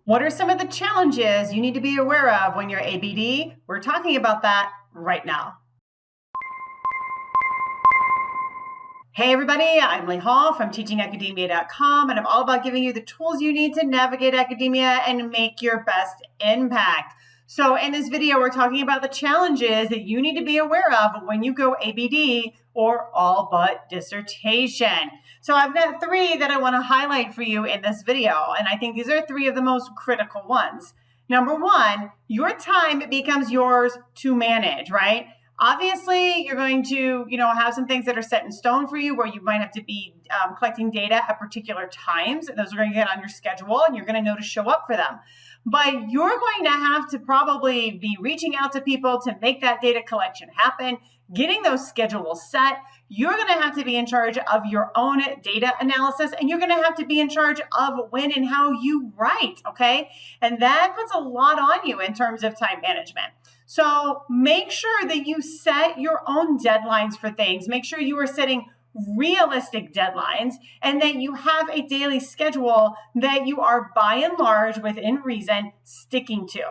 What are some of the challenges you need to be aware of when you're ABD? We're talking about that right now. Hey everybody, I'm Leigh from teachingacademia.com, and I'm all about giving you the tools you need to navigate academia and make your best impact. So in this video, we're talking about the challenges that you need to be aware of when you go ABD or all but dissertation. So I've got three that I want to highlight for you in this video, and I think these are three of the most critical ones. Number one, your time becomes yours to manage, right? Obviously, you're going to, have some things that are set in stone for you where you might have to be collecting data at particular times. Those are going to get on your schedule and you're going to know to show up for them. But you're going to have to probably be reaching out to people to make that data collection happen, getting those schedules set. You're going to have to be in charge of your own data analysis, and you're going to have to be in charge of when and how you write, okay? And that puts a lot on you in terms of time management. So make sure that you set your own deadlines for things. Make sure you are setting realistic deadlines and that you have a daily schedule that you are by and large, within reason, sticking to.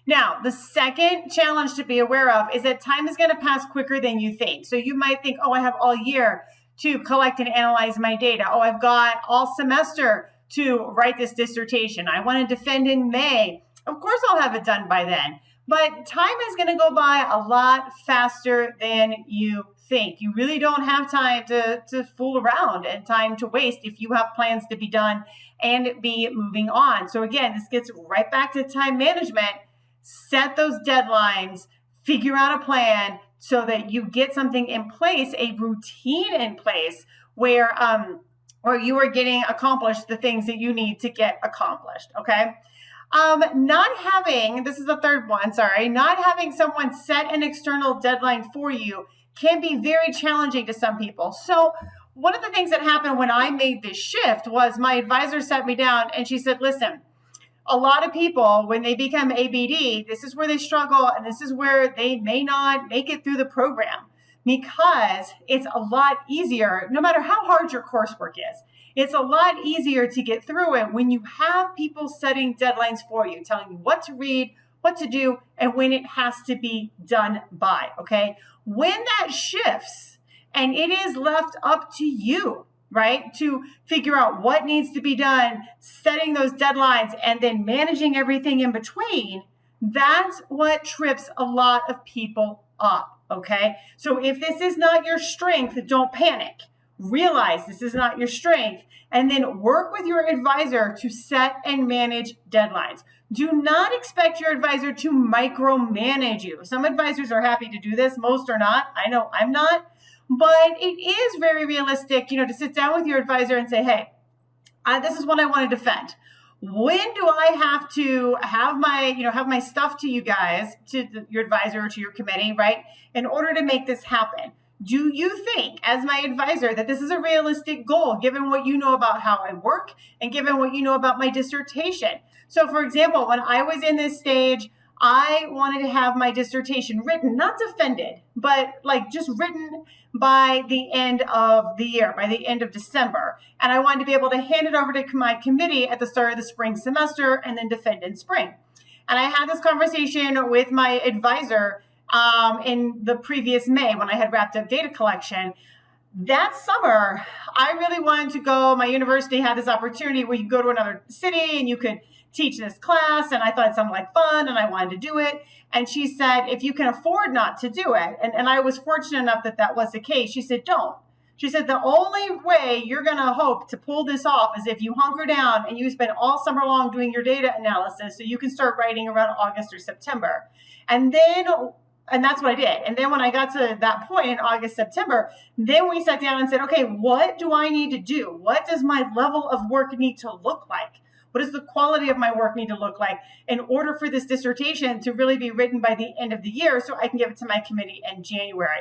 Now, the second challenge to be aware of is that time is going to pass quicker than you think. So you might think, oh, I have all year to collect and analyze my data. Oh, I've got all semester to write this dissertation. I want to defend in May. Of course, I'll have it done by then. But time is going to go by a lot faster than you think. You really don't have time to fool around and time to waste if you have plans to be done and be moving on. So again, this gets right back to time management. Set those deadlines, figure out a plan so that you get something in place, a routine in place where you are getting accomplished the things that you need to get accomplished, okay? Not having someone set an external deadline for you can be very challenging to some people. So one of the things that happened when I made this shift was my advisor sat me down and she said, listen, a lot of people, when they become ABD, this is where they struggle and this is where they may not make it through the program because it's a lot easier, no matter how hard your coursework is. It's a lot easier to get through it when you have people setting deadlines for you, telling you what to read, what to do, and when it has to be done by, okay? When that shifts and it is left up to you, right, to figure out what needs to be done, setting those deadlines, and then managing everything in between, that's what trips a lot of people up, okay? So if this is not your strength, don't panic. Realize this is not your strength, and then work with your advisor to set and manage deadlines. Do not expect your advisor to micromanage you. Some advisors are happy to do this, most are not. I know I'm not, but it is very realistic, to sit down with your advisor and say, hey, this is what I want to defend. When do I have to have my stuff to you guys, to your advisor or to your committee, right, in order to make this happen? Do you think, as my advisor, that this is a realistic goal, given what you know about how I work and given what you know about my dissertation? So, for example, when I was in this stage, I wanted to have my dissertation written, not defended, but just written by the end of the year, by the end of December. And I wanted to be able to hand it over to my committee at the start of the spring semester and then defend in spring. And I had this conversation with my advisor in the previous May when I had wrapped up data collection. That summer, I really wanted to go. My university had this opportunity where you go to another city and you could teach this class, and I thought it sounded like fun and I wanted to do it. And she said, if you can afford not to do it, and I was fortunate enough that was the case, she said, don't. She said, the only way you're going to hope to pull this off is if you hunker down and you spend all summer long doing your data analysis so you can start writing around August or September. And that's what I did. And then when I got to that point in August, September, then we sat down and said, okay, what do I need to do? What does my level of work need to look like? What does the quality of my work need to look like in order for this dissertation to really be written by the end of the year so I can give it to my committee in January?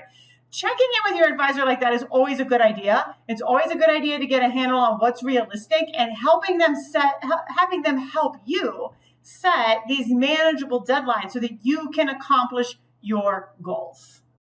Checking in with your advisor like that is always a good idea. It's always a good idea to get a handle on what's realistic and having them help you set these manageable deadlines so that you can accomplish your goals.